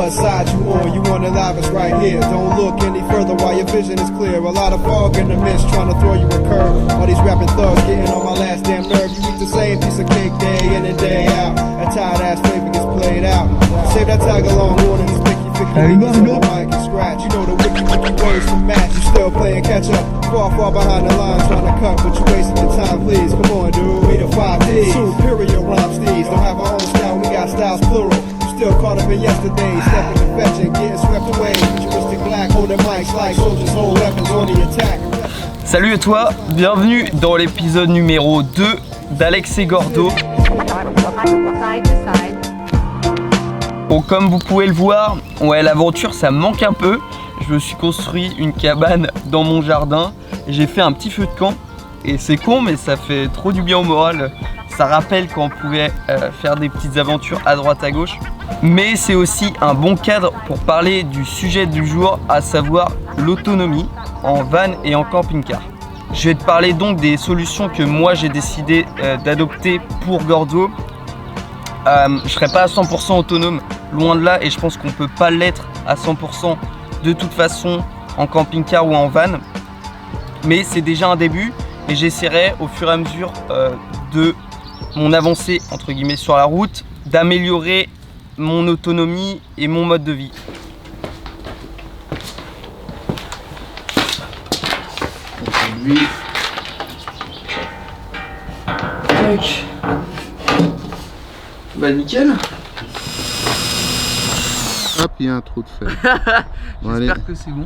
what side you on. You want to live, it's right here. Don't look any further while your vision is clear. A lot of fog in the mist trying to throw you a curve. All these rapping thugs getting on my last damn nerve. You eat the same piece of cake day in and day out. That tired ass flavor gets played out. Save that tag along warning. This picky niggas on the mic and scratch. You know the wiki ways to match. You still playing catch up. Far behind the line trying to cut, but you wasting your time, please. Come on, dude. We the 5Ds. Superior rhyme steeds. Don't have our own style, we got styles plural. You still caught up in yesterday. Stepping and fetching, getting swept away. Futuristic black, holding mics like soldiers hold weapons on the attack. Salut à toi, bienvenue dans l'épisode numéro 2 d'Alex et Gordo. Bon, comme vous pouvez le voir, ouais, l'aventure ça me manque un peu. Je me suis construit une cabane dans mon jardin et j'ai fait un petit feu de camp. Et c'est con, mais ça fait trop du bien au moral. Ça rappelle quand on pouvait faire des petites aventures à droite à gauche. Mais c'est aussi un bon cadre pour parler du sujet du jour, à savoir l'autonomie en van et en camping-car. Je vais te parler donc des solutions que moi j'ai décidé d'adopter pour Gordo. Je serai pas à 100% autonome, loin de là, et je pense qu'on peut pas l'être à 100% de toute façon en camping-car ou en van. Mais c'est déjà un début et j'essaierai au fur et à mesure de mon avancée entre guillemets sur la route d'améliorer mon autonomie et mon mode de vie. Lui. Tac. Bah nickel. Hop, il y a un trou de fer. Bon, j'espère que c'est bon.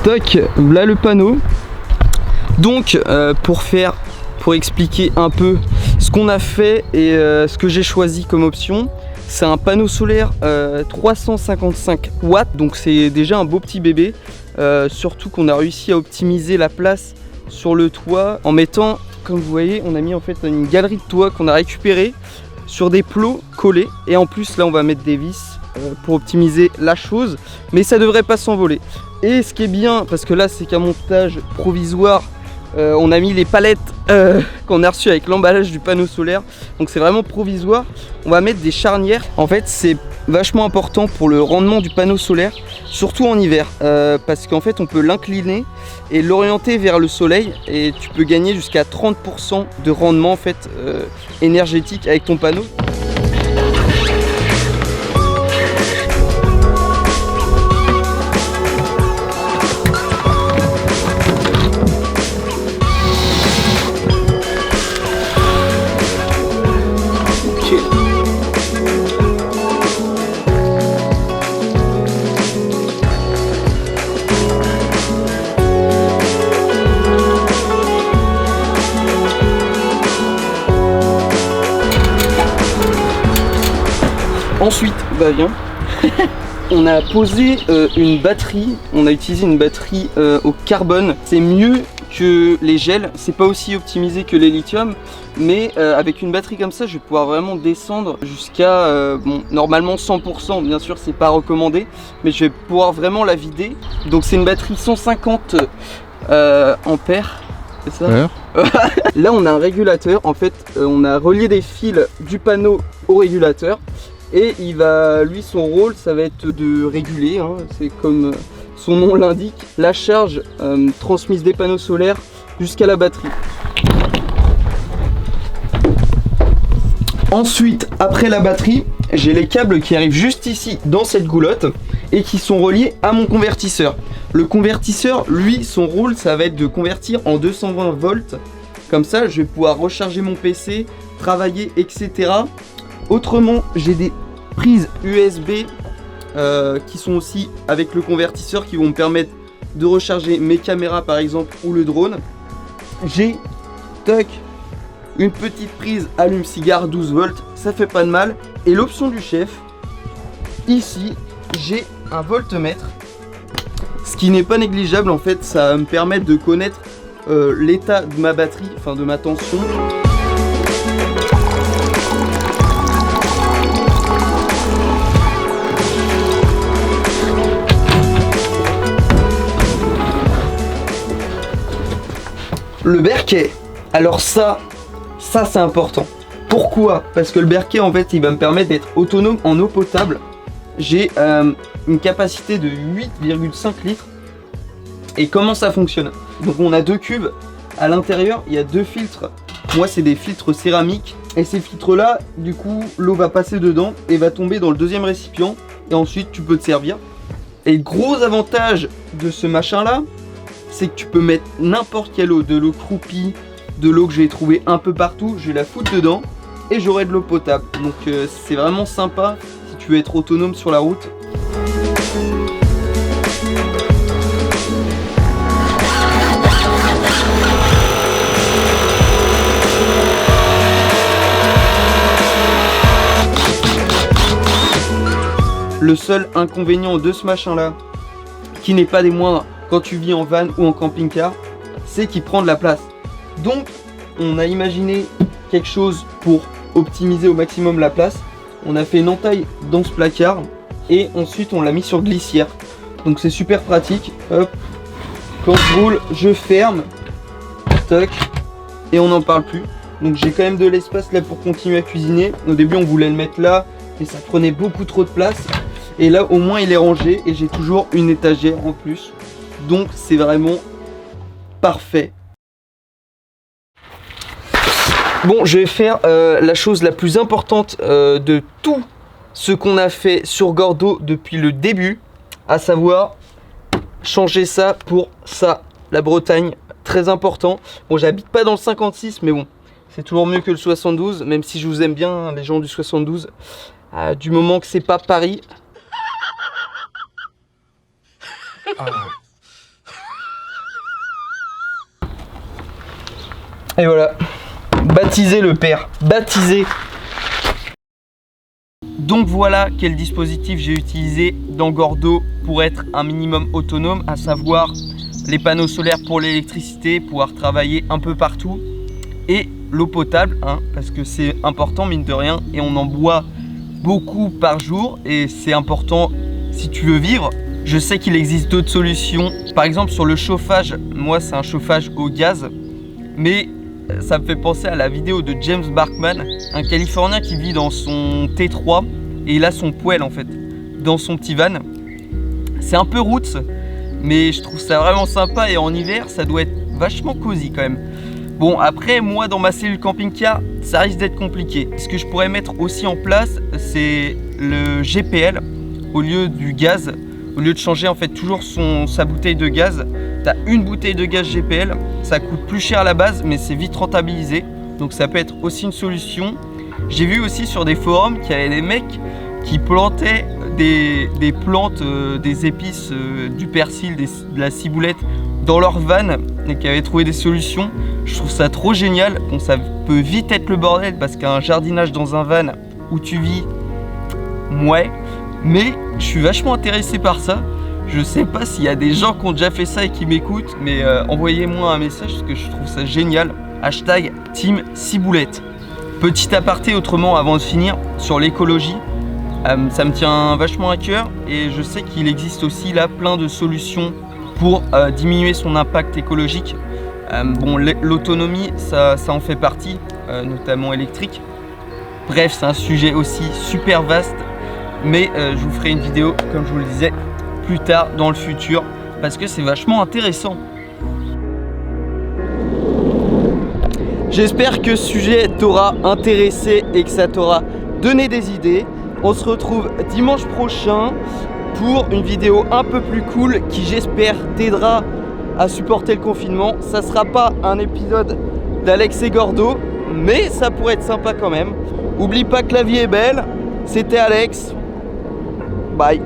Toc, là le panneau. Donc pour expliquer un peu ce qu'on a fait et ce que j'ai choisi comme option, c'est un panneau solaire 355 watts, donc c'est déjà un beau petit bébé. Surtout qu'on a réussi à optimiser la place sur le toit en mettant, comme vous voyez, on a mis en fait une galerie de toit qu'on a récupérée sur des plots collés, et en plus là on va mettre des vis pour optimiser la chose, mais ça devrait pas s'envoler. Et ce qui est bien, parce que là c'est qu'un montage provisoire, on a mis les palettes qu'on a reçues avec l'emballage du panneau solaire, donc c'est vraiment provisoire. On va mettre des charnières. En fait c'est vachement important pour le rendement du panneau solaire, surtout en hiver, parce qu'en fait on peut l'incliner et l'orienter vers le soleil, et tu peux gagner jusqu'à 30% de rendement en fait énergétique avec ton panneau. Ensuite, bah viens, on a posé une batterie, on a utilisé une batterie au carbone. C'est mieux que les gels, c'est pas aussi optimisé que les lithium, mais avec une batterie comme ça, je vais pouvoir vraiment descendre jusqu'à bon, normalement 100%, bien sûr c'est pas recommandé, mais je vais pouvoir vraiment la vider. Donc c'est une batterie 150 ampères. C'est ça. Là on a un régulateur, en fait on a relié des fils du panneau au régulateur. Et il va, lui, son rôle, ça va être de réguler, hein, c'est comme son nom l'indique, la charge transmise des panneaux solaires jusqu'à la batterie. Ensuite, après la batterie, j'ai les câbles qui arrivent juste ici dans cette goulotte et qui sont reliés à mon convertisseur. Le convertisseur, lui, son rôle, ça va être de convertir en 220 volts. Comme ça, je vais pouvoir recharger mon PC, travailler, etc. Autrement, j'ai des prises USB qui sont aussi avec le convertisseur qui vont me permettre de recharger mes caméras par exemple ou le drone. J'ai une petite prise allume-cigare 12 volts, ça fait pas de mal. Et l'option du chef, ici j'ai un voltmètre. Ce qui n'est pas négligeable en fait, ça va me permettre de connaître l'état de ma batterie, enfin de ma tension. Le berquet, alors ça c'est important. Pourquoi? Parce que le berquet en fait il va me permettre d'être autonome en eau potable. J'ai une capacité de 8,5 litres. Et comment ça fonctionne? Donc on a deux cubes, à l'intérieur il y a deux filtres. Moi c'est des filtres céramiques. Et ces filtres là, du coup l'eau va passer dedans et va tomber dans le deuxième récipient. Et ensuite tu peux te servir. Et le gros avantage de ce machin là, c'est que tu peux mettre n'importe quelle eau, de l'eau croupie, de l'eau que j'ai trouvée un peu partout, je vais la foutre dedans et j'aurai de l'eau potable. Donc c'est vraiment sympa si tu veux être autonome sur la route. Le seul inconvénient de ce machin là, qui n'est pas des moindres quand tu vis en van ou en camping-car, c'est qu'il prend de la place. Donc on a imaginé quelque chose pour optimiser au maximum la place. On a fait une entaille dans ce placard et ensuite on l'a mis sur glissière. Donc c'est super pratique. Hop. Quand je roule, je ferme. Toc. Et on n'en parle plus. Donc j'ai quand même de l'espace là pour continuer à cuisiner. Au début on voulait le mettre là et ça prenait beaucoup trop de place. Et là au moins il est rangé et j'ai toujours une étagère en plus. Donc c'est vraiment parfait. Bon, je vais faire la chose la plus importante de tout ce qu'on a fait sur Gordo depuis le début, à savoir changer ça pour ça, la Bretagne, très important. Bon, j'habite pas dans le 56, mais bon, c'est toujours mieux que le 72, même si je vous aime bien, hein, les gens du 72, du moment que c'est pas Paris. Et voilà, baptiser le père, baptiser. Donc voilà quel dispositif j'ai utilisé dans Gordo pour être un minimum autonome, à savoir les panneaux solaires pour l'électricité, pouvoir travailler un peu partout, et l'eau potable, hein, parce que c'est important mine de rien, et on en boit beaucoup par jour, et c'est important si tu veux vivre. Je sais qu'il existe d'autres solutions, par exemple sur le chauffage, moi c'est un chauffage au gaz, mais ça me fait penser à la vidéo de James Barkman, un Californien qui vit dans son T3 et il a son poêle en fait dans son petit van. C'est un peu roots, mais je trouve ça vraiment sympa et en hiver ça doit être vachement cosy quand même. Bon, après moi dans ma cellule camping-car ça risque d'être compliqué. Ce que je pourrais mettre aussi en place, c'est le GPL au lieu du gaz. Au lieu de changer en fait toujours sa bouteille de gaz, t'as une bouteille de gaz GPL, ça coûte plus cher à la base mais c'est vite rentabilisé, donc ça peut être aussi une solution. J'ai vu aussi sur des forums qu'il y avait des mecs qui plantaient des plantes, des épices, du persil, de la ciboulette dans leur van et qui avaient trouvé des solutions. Je trouve ça trop génial. Bon, ça peut vite être le bordel parce qu'un jardinage dans un van où tu vis, ouais. Mais je suis vachement intéressé par ça. Je sais pas s'il y a des gens qui ont déjà fait ça et qui m'écoutent, mais envoyez-moi un message parce que je trouve ça génial. Hashtag Team Ciboulette. Petit aparté autrement avant de finir sur l'écologie. Ça me tient vachement à cœur et je sais qu'il existe aussi là plein de solutions pour diminuer son impact écologique. Bon, l'autonomie, ça en fait partie, notamment électrique. Bref, c'est un sujet aussi super vaste. Mais je vous ferai une vidéo, comme je vous le disais, plus tard dans le futur, parce que c'est vachement intéressant. J'espère que ce sujet t'aura intéressé et que ça t'aura donné des idées. On se retrouve dimanche prochain pour une vidéo un peu plus cool qui, j'espère, t'aidera à supporter le confinement. Ça sera pas un épisode d'Alex et Gordo, mais ça pourrait être sympa quand même. Oublie pas que la vie est belle. C'était Alex. Bye.